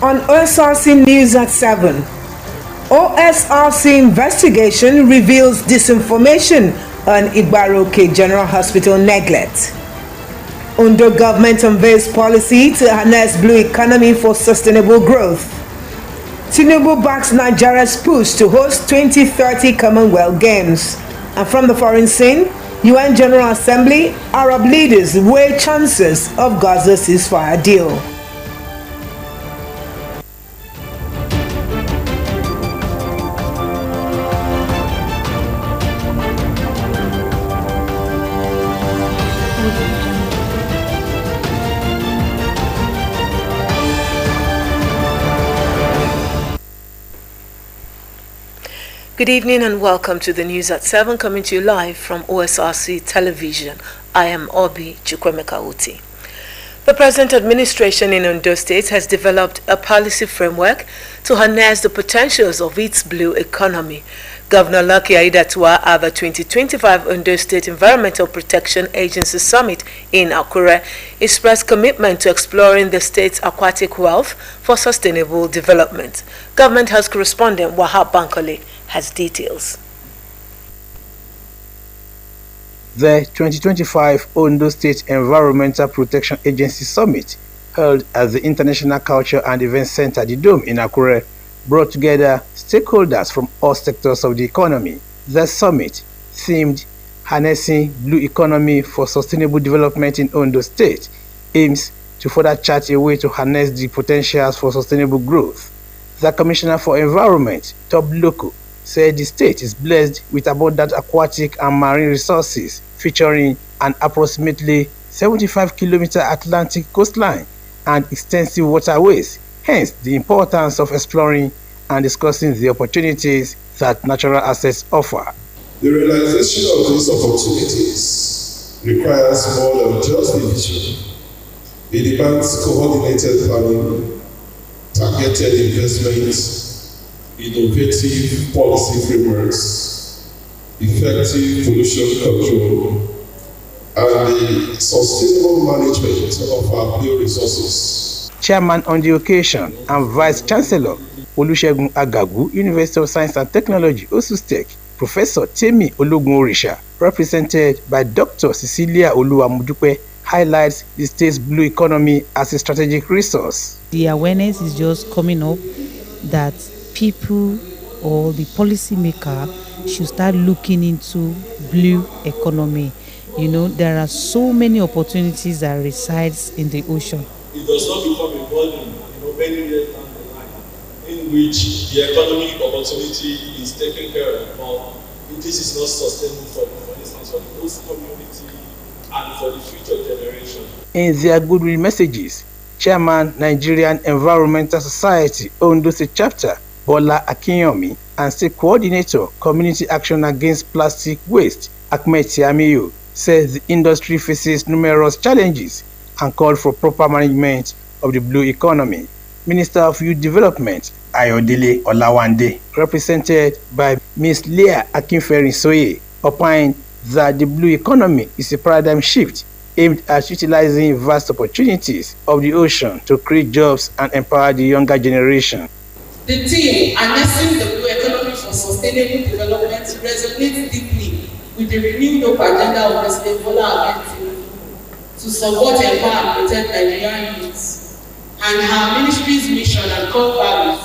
On Osrc News at 7. Osrc investigation reveals disinformation on Igbaroke General Hospital neglect. Ondo government unveils policy to harness blue economy for sustainable growth. Tinubu backs Nigeria's push to host 2030 Commonwealth Games. And from the foreign scene, UN General Assembly, Arab leaders weigh chances of Gaza ceasefire deal. Good evening and welcome to the News at 7, coming to you live from Osrc Television. I am Obi Chukwemeka. The present administration in Ondo State has developed a policy framework to harness the potentials of its blue economy. Governor Lucky Aiyedatiwa at the 2025 Ondo State Environmental Protection Agency Summit in Akure expressed commitment to exploring the state's aquatic wealth for sustainable development. Government House correspondent Wahab Bankole has details. The 2025 Ondo State Environmental Protection Agency Summit, held at the International Culture and Events Center, the Dome in Akure, brought together stakeholders from all sectors of the economy. The summit, themed Harnessing Blue Economy for Sustainable Development in Ondo State, aims to further chart a way to harness the potentials for sustainable growth. The Commissioner for Environment, Top Loco, said the state is blessed with abundant aquatic and marine resources, featuring an approximately 75-kilometer Atlantic coastline and extensive waterways, hence the importance of exploring and discussing the opportunities that natural assets offer. The realization of these opportunities requires more than just a vision. It demands coordinated planning, targeted investments, innovative policy frameworks, effective pollution control, and the sustainable management of our blue resources. Chairman on the occasion and Vice Chancellor Olusegun Agagu, University of Science and Technology, Osrc, Professor Temi Ologun-Orisha, represented by Dr. Cecilia Oluwamudupe, highlights the state's blue economy as a strategic resource. The awareness is just coming up that people or the policymaker should start looking into blue economy. You know, there are so many opportunities that resides in the ocean. It does not become a burden, many years down the line, in which the economic opportunity is taken care of. But this is not sustainable for instance, for the host community and for the future generation. In their goodwill messages, Chairman, Nigerian Environmental Society, Ondo State Chapter, Bola Akinyomi, and State Coordinator, Community Action Against Plastic Waste, Ahmed Tiamiyu, says the industry faces numerous challenges and called for proper management of the blue economy. Minister of Youth Development, Ayodele Olawande, represented by Ms. Leah Akinferin-Soye, opined that the blue economy is a paradigm shift aimed at utilizing vast opportunities of the ocean to create jobs and empower the younger generation. The theme, Harnessing the Blue Economy for Sustainable Development, resonates deeply with the renewed hope agenda of President Bola Ahmed Tinubu to support, empower, and protect Nigerian youths, and her ministry's mission and core values,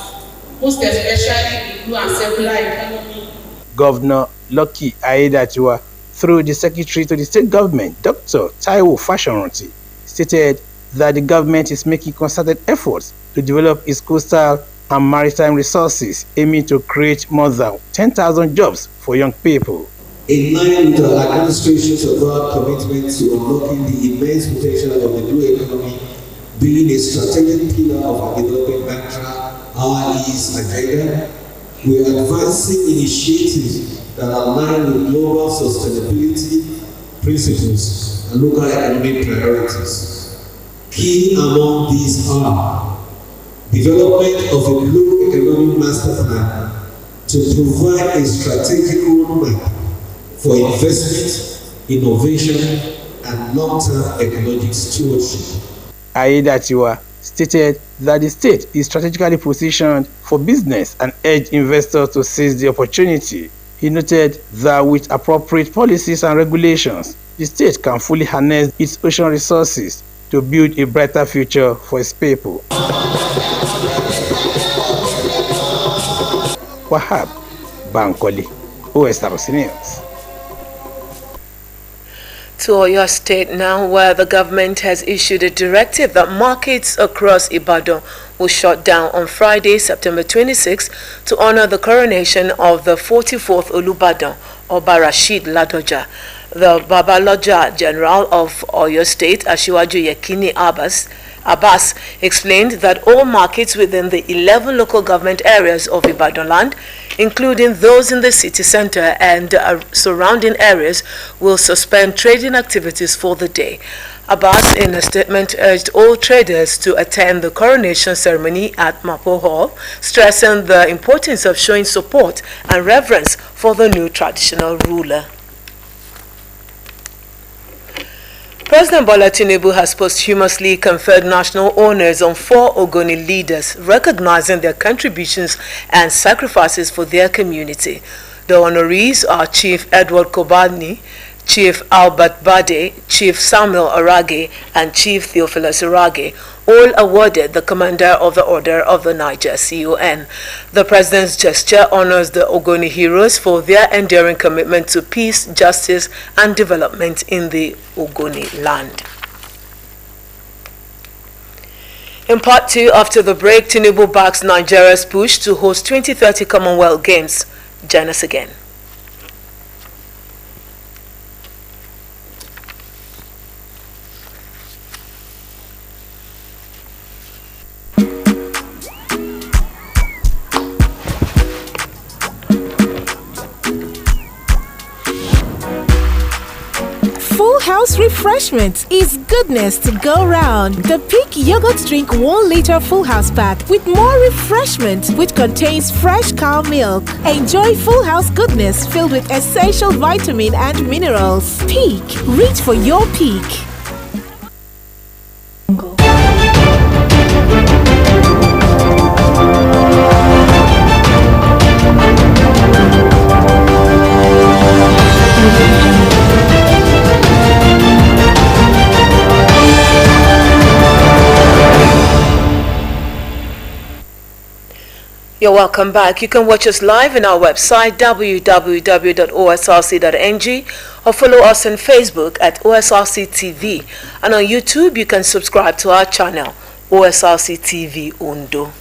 most especially the blue and circular economy. Governor Lucky Aiyedatiwa, through the Secretary to the State Government, Dr. Taiwo Fashoranti, stated that the government is making concerted efforts to develop its coastal and maritime resources, aiming to create more than 10,000 jobs for young people. In line with the administration's overall commitment to unlocking the immense potential of the blue economy, being a strategic pillar of our development mantra, our is agenda, we are advancing initiatives that align with global sustainability principles and local economic priorities. Key among these are development of a blue economic master plan to provide a strategic roadmap for investment, innovation, and long-term ecologic stewardship. Aiyedatiwa stated that the state is strategically positioned for business and urged investors to seize the opportunity. He noted that with appropriate policies and regulations, the state can fully harness its ocean resources to build a brighter future for its people. Wahab Bankole, Osrc News. To Oyo State now, where the government has issued a directive that markets across Ibadan will shut down on Friday, September 26, to honor the coronation of the 44th Olubadan, Oba Rasheed Ladoja. The Babaloja General of Oyo State, Asiwaju Yekini Abbas, explained that all markets within the 11 local government areas of Ibadan land, including those in the city center and surrounding areas, will suspend trading activities for the day. Abbas, in a statement, urged all traders to attend the coronation ceremony at Mapo Hall, stressing the importance of showing support and reverence for the new traditional ruler. President Bola Tinubu has posthumously conferred national honors on 4 Ogoni leaders, recognizing their contributions and sacrifices for their community. The honorees are Chief Edward Kobani, Chief Albert Bade, Chief Samuel Arage, and Chief Theophilus Arage, all awarded the Commander of the Order of the Niger, CON. The President's gesture honors the Ogoni heroes for their enduring commitment to peace, justice, and development in the Ogoni land. In part 2, after the break, Tinubu backs Nigeria's push to host 2030 Commonwealth Games. Join us again. Full House Refreshment is goodness to go round. The Peak Yogurt Drink 1 liter Full House pack with more refreshment, which contains fresh cow milk. Enjoy Full House goodness filled with essential vitamin and minerals. Peak, reach for your peak. You're welcome back. You can watch us live on our website www.osrc.ng or follow us on Facebook at OSRC TV, and on YouTube you can subscribe to our channel OSRC TV Ondo.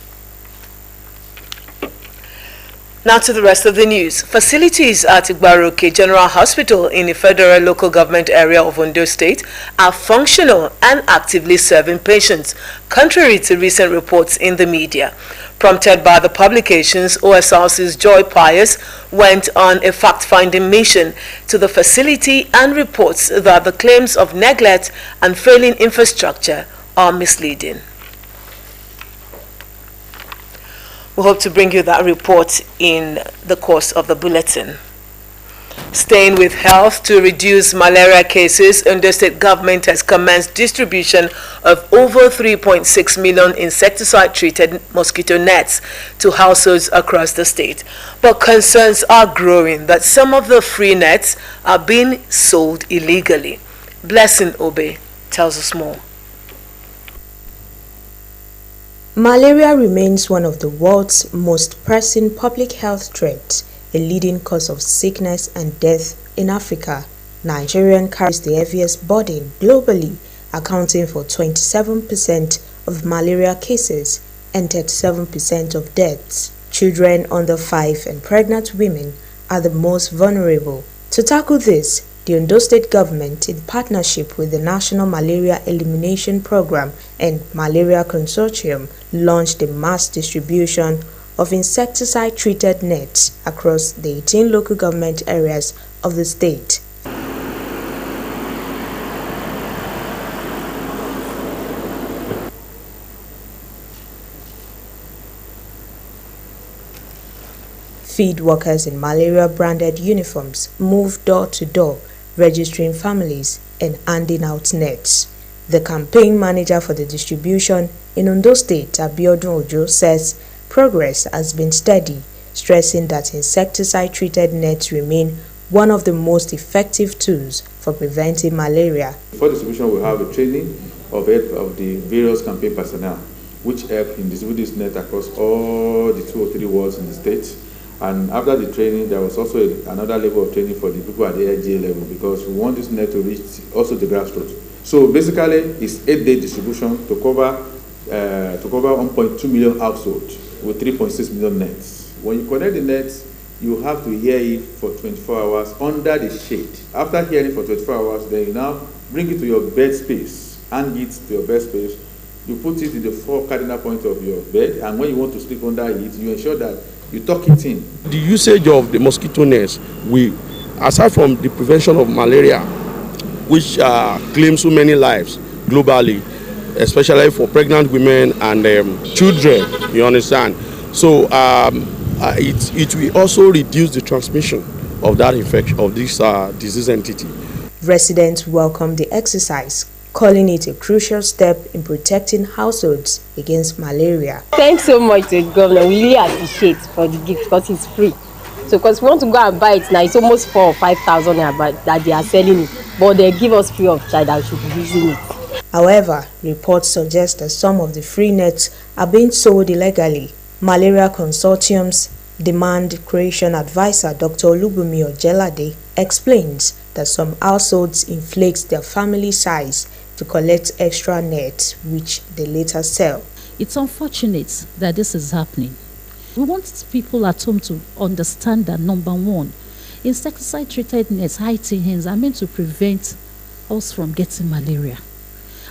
Now to the rest of the news. Facilities at Igbaroke General Hospital in the Federal Local Government Area of Ondo State are functional and actively serving patients, contrary to recent reports in the media. Prompted by the publications, OSRC's Joy Pius went on a fact-finding mission to the facility and reports that the claims of neglect and failing infrastructure are misleading. We hope to bring you that report in the course of the bulletin. Staying with health, to reduce malaria cases, Ondo State government has commenced distribution of over 3.6 million insecticide-treated mosquito nets to households across the state. But concerns are growing that some of the free nets are being sold illegally. Blessing Obe tells us more. Malaria remains one of the world's most pressing public health threats, a leading cause of sickness and death in Africa. Nigeria carries the heaviest burden globally, accounting for 27% of malaria cases and 37% of deaths. Children under 5 and pregnant women are the most vulnerable. To tackle this, the Ondo State government, in partnership with the National Malaria Elimination Program and Malaria Consortium, launched a mass distribution of insecticide-treated nets across the 18 local government areas of the state. Feed workers in malaria-branded uniforms move door to door, registering families and handing out nets. The campaign manager for the distribution in Ondo State, Abiodun Ojo, says progress has been steady, stressing that insecticide-treated nets remain one of the most effective tools for preventing malaria. For distribution, we have a training of the various campaign personnel, which help in distributing this net across all the 2 or 3 wards in the state. And after the training, there was also another level of training for the people at the LGA level, because we want this net to reach also the grassroots. So basically, it's 8-day distribution to cover 1.2 million households with 3.6 million nets. When you connect the nets, you have to hear it for 24 hours under the shade. After hearing for 24 hours, then you now bring it to your bed space, hang it to your bed space. You put it in the 4 cardinal points of your bed, and when you want to sleep under it, you ensure that you tuck it in. The usage of the mosquito nets, aside from the prevention of malaria, which claims so many lives globally, especially for pregnant women and children, you understand? So it will also reduce the transmission of that infection, of this disease entity. Residents welcome the exercise, calling it a crucial step in protecting households against malaria. Thanks so much to the government. We really appreciate for the gift because it's free. So because we want to go and buy it now, it's almost 4,000 or 5,000 naira that they are selling it, but they give us free of charge that we should be using it. However, reports suggest that some of the free nets are being sold illegally. Malaria Consortium's Demand Creation Advisor Dr. Olubumi Ojelade explains that some households inflate their family size to collect extra nets, which they later sell. It's unfortunate that this is happening. We want people at home to understand that, number one, insecticide-treated nets, high-tin hens, are meant to prevent us from getting malaria.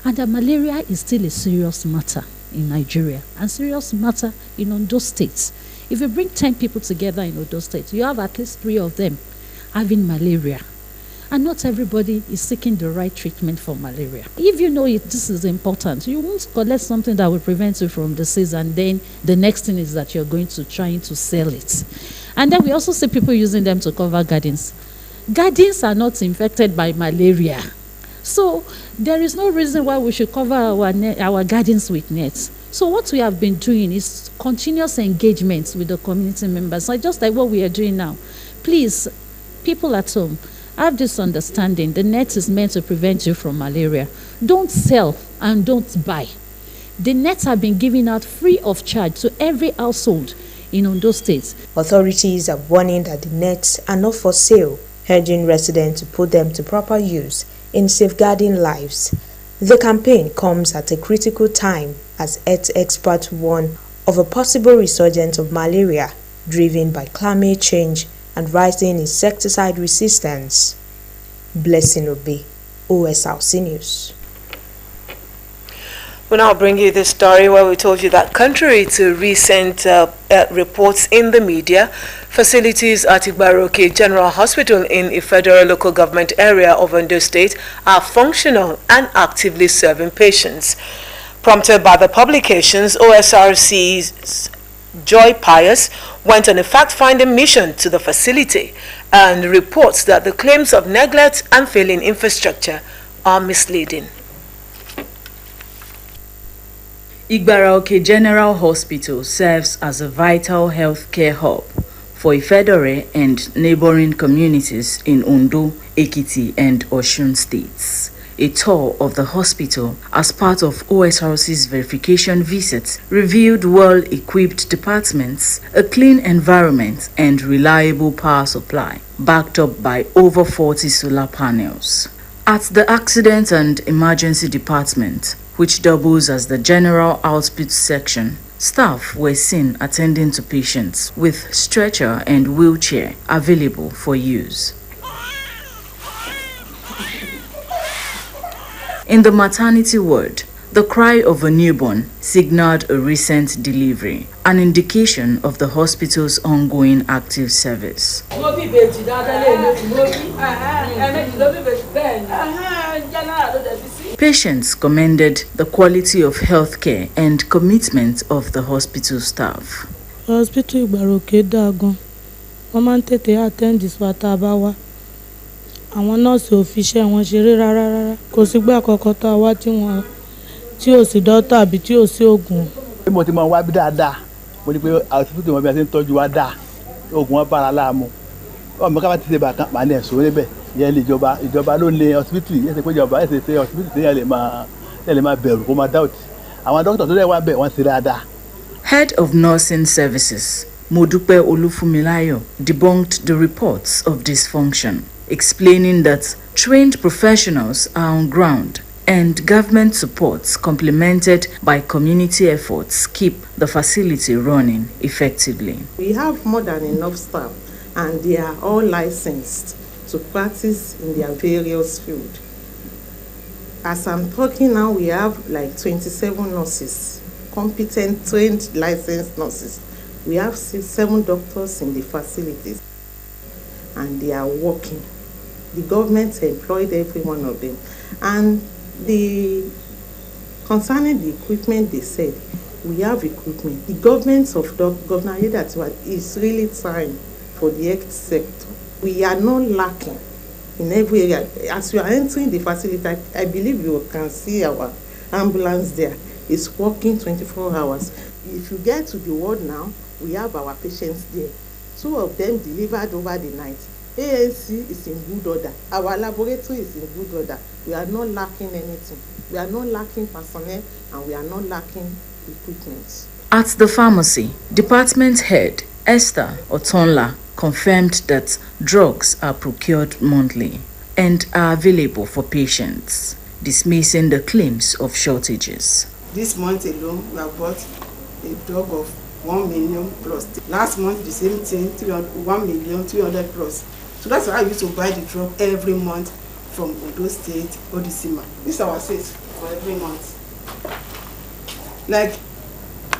And that malaria is still a serious matter in Nigeria and serious matter in Ondo State. If you bring 10 people together in Ondo State, you have at least 3 of them having malaria. And not everybody is seeking the right treatment for malaria. If you know this is important, you won't collect something that will prevent you from disease, and then the next thing is that you're going to trying to sell it. And then we also see people using them to cover gardens. Gardens are not infected by malaria. So there is no reason why we should cover our gardens with nets. So what we have been doing is continuous engagement with the community members. So just like what we are doing now. Please, people at home, have this understanding. The net is meant to prevent you from malaria. Don't sell and don't buy. The nets have been given out free of charge to every household in Ondo State. Authorities are warning that the nets are not for sale, urging residents to put them to proper use in safeguarding lives. The campaign comes at a critical time as health experts warn of a possible resurgence of malaria driven by climate change and rising insecticide resistance. Blessing Obi, OSRC News. We'll now bring you this story where we told you that contrary to recent reports in the media, facilities at Igbaroke General Hospital in a federal local government area of Ondo State are functional and actively serving patients. Prompted by the publications, OSRC's Joy Pius went on a fact-finding mission to the facility and reports that the claims of neglect and failing infrastructure are misleading. Igbaroke General Hospital serves as a vital healthcare hub for Ifedore and neighboring communities in Ondo, Ekiti and Osun states. A tour of the hospital as part of OSRC's verification visit revealed well-equipped departments, a clean environment and reliable power supply, backed up by over 40 solar panels. At the Accident and Emergency Department, which doubles as the General Output Section, staff were seen attending to patients with stretcher and wheelchair available for use. In the maternity ward, the cry of a newborn signaled a recent delivery, an indication of the hospital's ongoing active service. Patients commended the quality of healthcare and commitment of the hospital staff. Hospital Igbaroke Dagon, Mama tete attend this watabawa. àwọn nọ́ọ̀sì ò fi iṣẹ́ wọn ṣeré rárá kò sígbà kankan tá a wá tí ò sí dọ́tà àbí tí ò sí oògùn. mo ti mọ wá bí dáadáa mo ní pé àtúntò wọn bí a ṣe ń tọ́jú wa dáa oògùn wọn bára láàmú ọmọ ká bá ti ṣe bàtàn màá ní ẹ̀sùn níbẹ̀ ìyẹn lè ìjọba ló lé hospital yẹn ṣe pé ìjọba ẹ̀ ṣe hospital tí yẹn lè máa bẹ̀rù kó máa doubt àwọn dókítà tó lè wá bẹ̀ wọ́n ṣe dáadáa. Head of Nursing Services, Modupe Olufumilayo, debunked the reports of dysfunction, explaining that trained professionals are on ground and government supports complemented by community efforts keep the facility running effectively. We have more than enough staff and they are all licensed to practice in their various fields. As I'm talking now, we have like 27 nurses, competent, trained, licensed nurses. We have 7 doctors in the facilities and they are working. The government employed every one of them. And concerning the equipment, they said, we have equipment. The government of Governor Ayedatiwa is really trying for the health sector. We are not lacking in every area. As you are entering the facility, I believe you can see our ambulance there. It's working 24 hours. If you get to the ward now, we have our patients there. 2 of them delivered over the night. ANC is in good order. Our laboratory is in good order. We are not lacking anything. We are not lacking personnel and we are not lacking equipment. At the pharmacy, department head Esther Otonla confirmed that drugs are procured monthly and are available for patients, dismissing the claims of shortages. This month alone, we have bought a drug of 1 million plus. Last month, the same thing, 1,300,000 plus. So that's why I used to buy the drug every month from Ondo State, Odisima. This is our sales for every month. Like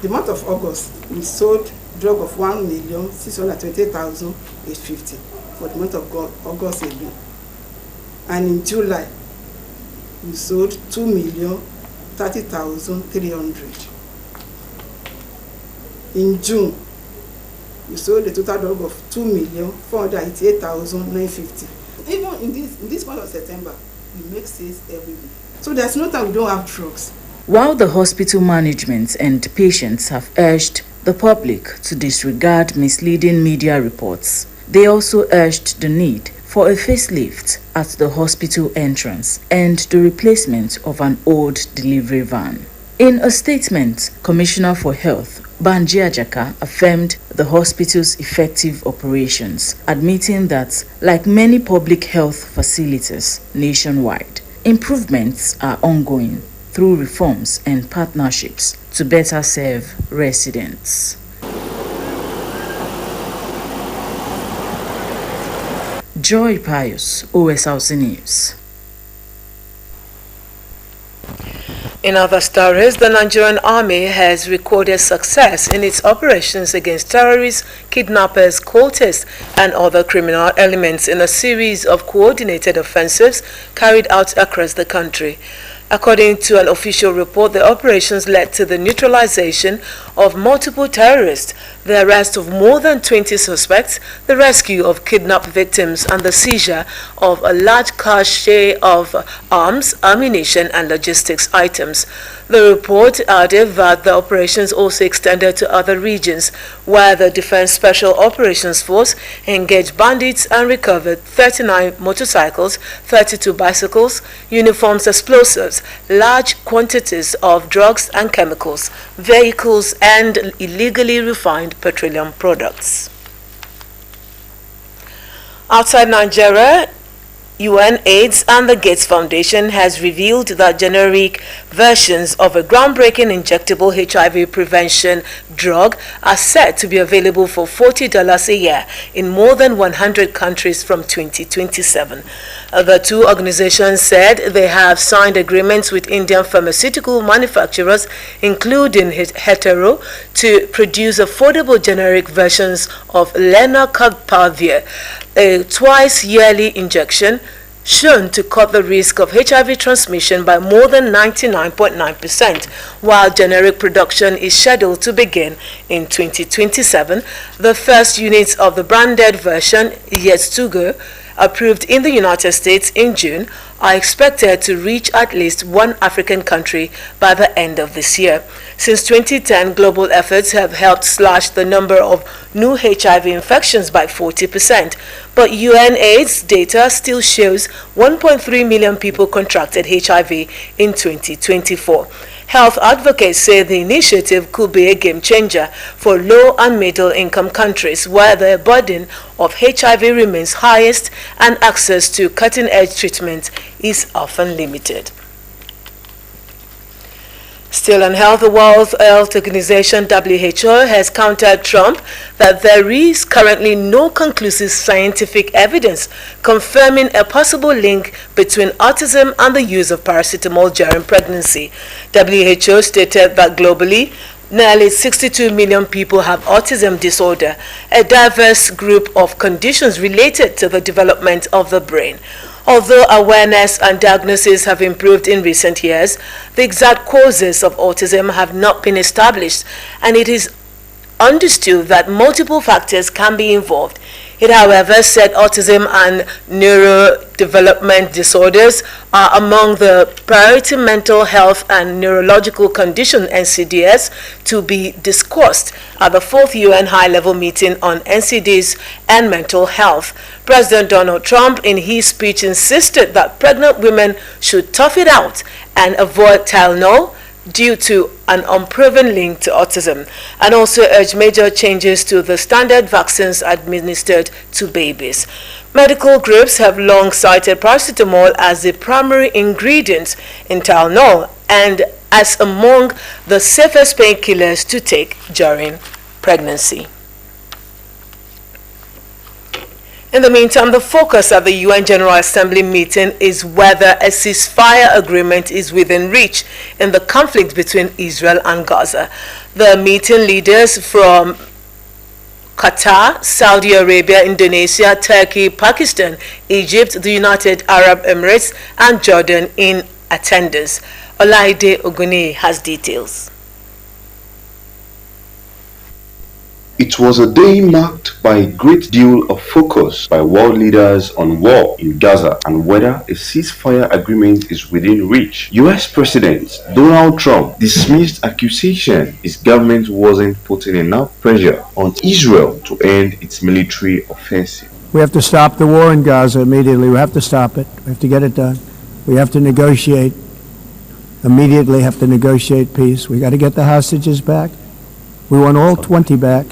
the month of August, we sold drug of 1,620,850 for the month of August alone. And in July, we sold 2,030,300. In June, we sold a total drug of 2,488,950. Even in this month of September, we make sales every week. So there's no time we don't have drugs. While the hospital management and patients have urged the public to disregard misleading media reports, they also urged the need for a facelift at the hospital entrance and the replacement of an old delivery van. In a statement, Commissioner for Health Banji Ajaka affirmed the hospital's effective operations, admitting that, like many public health facilities nationwide, improvements are ongoing through reforms and partnerships to better serve residents. Joy Pius, OSRC News. In other stories, the Nigerian Army has recorded success in its operations against terrorists, kidnappers, cultists, and other criminal elements in a series of coordinated offensives carried out across the country. According to an official report, the operations led to the neutralization of multiple terrorists, the arrest of more than 20 suspects, the rescue of kidnapped victims, and the seizure of a large cache of arms, ammunition, and logistics items. The report added that the operations also extended to other regions, where the Defense Special Operations Force engaged bandits and recovered 39 motorcycles, 32 bicycles, uniforms, explosives, large quantities of drugs and chemicals, vehicles, and illegally refined petroleum products. Outside Nigeria, UNAIDS and the Gates Foundation has revealed that generic versions of a groundbreaking injectable HIV prevention drug are set to be available for $40 a year in more than 100 countries from 2027. The two organizations said they have signed agreements with Indian pharmaceutical manufacturers, including Hetero, to produce affordable generic versions of lenacapavir, a twice-yearly injection shown to cut the risk of HIV transmission by more than 99.9%, while generic production is scheduled to begin in 2027. The first units of the branded version, yet to go, approved in the United States in June, are expected to reach at least one African country by the end of this year. Since 2010, global efforts have helped slash the number of new HIV infections by 40%, but UNAIDS data still shows 1.3 million people contracted HIV in 2024. Health advocates say the initiative could be a game changer for low and middle income countries where the burden of HIV remains highest and access to cutting-edge treatment is often limited. Still on health, the World Health Organization WHO has countered Trump that there is currently no conclusive scientific evidence confirming a possible link between autism and the use of paracetamol during pregnancy. WHO stated that globally, nearly 62 million people have autism disorder, a diverse group of conditions related to the development of the brain. Although awareness and diagnosis have improved in recent years, the exact causes of autism have not been established, and it is understood that multiple factors can be involved. It, however, said autism and neurodevelopment disorders are among the priority mental health and neurological condition (NCDs) to be discussed at the 4th UN high-level meeting on NCDs and mental health. President Donald Trump, in his speech, insisted that pregnant women should tough it out and avoid Tylenol due to an unproven link to autism, and also urged major changes to the standard vaccines administered to babies. Medical groups have long cited paracetamol as the primary ingredient in Tylenol and as among the safest painkillers to take during pregnancy. In the meantime, the focus at the UN General Assembly meeting is whether a ceasefire agreement is within reach in the conflict between Israel and Gaza. The meeting leaders from Qatar, Saudi Arabia, Indonesia, Turkey, Pakistan, Egypt, the United Arab Emirates, and Jordan in attendance. Olaide Oguni has details. It was a day marked by a great deal of focus by world leaders on war in Gaza and whether a ceasefire agreement is within reach. US President Donald Trump dismissed accusation his government wasn't putting enough pressure on Israel to end its military offensive. We have to stop the war in Gaza immediately. We have to stop it. We have to get it done. We have to negotiate. Immediately have to negotiate peace. We got to get the hostages back. We want all 20 back.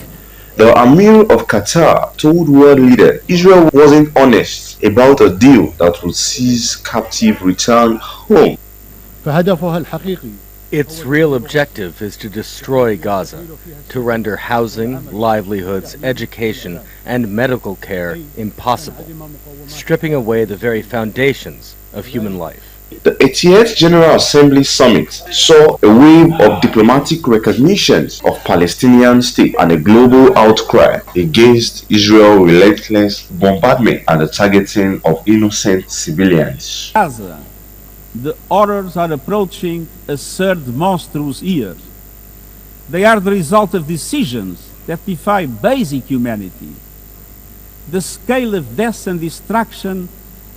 The Emir of Qatar told world leader Israel wasn't honest about a deal that would seize captive return home. Its real objective is to destroy Gaza, to render housing, livelihoods, education, and medical care impossible, stripping away the very foundations of human life. The 80th General Assembly Summit saw a wave of diplomatic recognitions of Palestinian state and a global outcry against Israel's relentless bombardment and the targeting of innocent civilians. Gaza, the horrors are approaching a third monstrous year. They are the result of decisions that defy basic humanity. The scale of death and destruction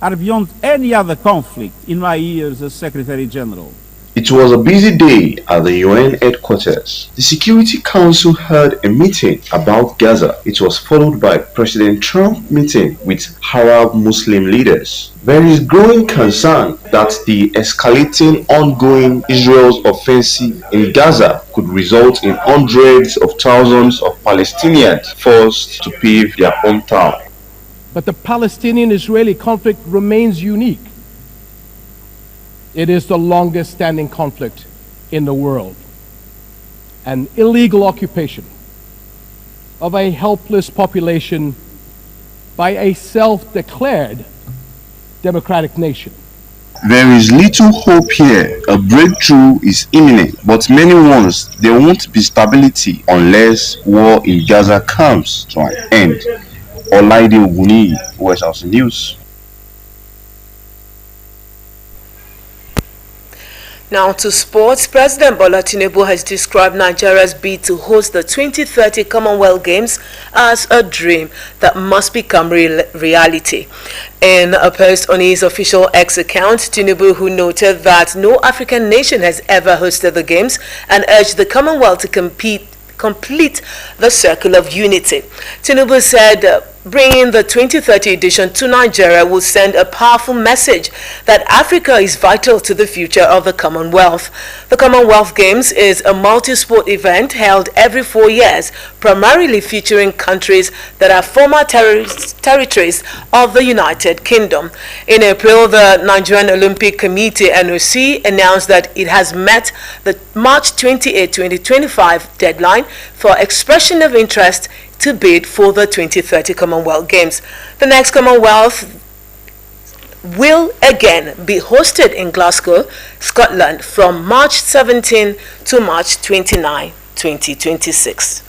are beyond any other conflict in my years as Secretary General. It was a busy day at the UN headquarters. The Security Council held a meeting about Gaza. It was followed by President Trump's meeting with Arab Muslim leaders. There is growing concern that the escalating ongoing Israel's offensive in Gaza could result in hundreds of thousands of Palestinians forced to leave their hometown. But the Palestinian-Israeli conflict remains unique. It is the longest standing conflict in the world. An illegal occupation of a helpless population by a self-declared democratic nation. There is little hope here. A breakthrough is imminent, but many warn there won't be stability unless war in Gaza comes to an end. Olaide Oguni, Osrc News. Now to sports. President Bola Tinubu has described Nigeria's bid to host the 2030 Commonwealth Games as a dream that must become reality. In a post on his official X account, Tinubu, who noted that no African nation has ever hosted the Games, and urged the Commonwealth to complete the circle of unity. Tinubu said bringing the 2030 edition to Nigeria will send a powerful message that Africa is vital to the future of the Commonwealth. The Commonwealth Games is a multi-sport event held every 4 years, primarily featuring countries that are former territories of the United Kingdom. In April, the Nigerian Olympic Committee (NOC) announced that it has met the March 28, 2025 deadline for expression of interest to bid for the 2030 Commonwealth Games. The next Commonwealth will again be hosted in Glasgow, Scotland from March 17 to March 29, 2026.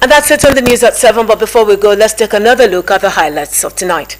And that's it on the news at 7, but before we go, let's take another look at the highlights of tonight.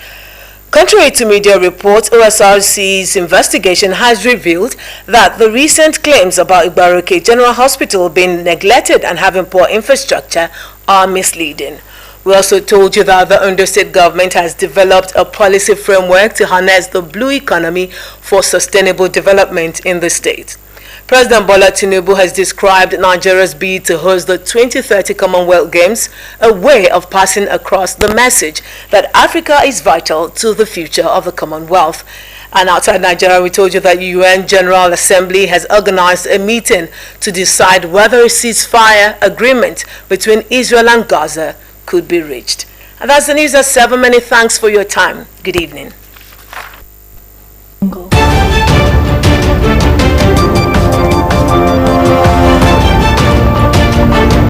Contrary to media reports, Osrc's investigation has revealed that the recent claims about Osrc General Hospital being neglected and having poor infrastructure are misleading. We also told you that the Ondo State government has developed a policy framework to harness the blue economy for sustainable development in the state. President Bola Tinubu has described Nigeria's bid to host the 2030 Commonwealth Games a way of passing across the message that Africa is vital to the future of the Commonwealth. And outside Nigeria, we told you that the UN General Assembly has organized a meeting to decide whether a ceasefire agreement between Israel and Gaza could be reached. And that's the news at 7. Many thanks for your time. Good evening.